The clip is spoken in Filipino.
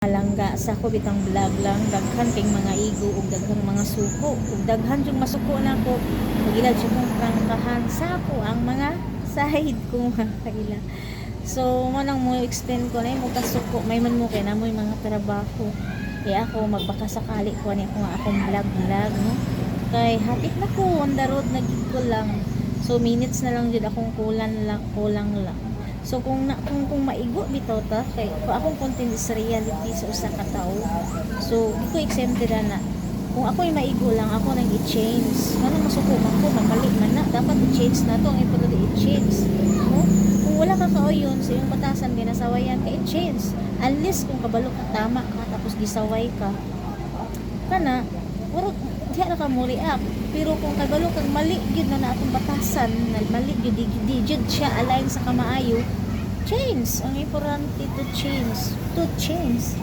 Malangga sa ko bitang vlog lang daghan kay mga igo ug daghang mga suko ug daghan yung masuko na ko magilad siya kong prangkahan sa ko ang mga side kong mga kaila. So mo nang mo explain ko na mo kasuko may man mo kay na mo mga trabaho kaya ako magbakasakali ko ni ako nga akong vlog no kay hapit na ko on the road nagig ko lang so minutes na lang jud akong kulang lang. So kung maigo bitaw ta kay kung akong content is reality sa usa ka tawo. So di ko exempted na. Kung ako ay maigo lang ako nang i-change. Ngano masuko man ko mamali man na dapat i-change na to ang ipod i-change. No? Kung wala ka kaoyon sa iyong batasan kay nasawayan ka i-change. Unless kung kabalo ka tama ka tapos gisaway ka. Kana wala diha ka mo react. Pero kung kabalo kang mali gyud na atong batasan, na mali gyud di gyud siya align sa kamaayo, change. Ang importante to change.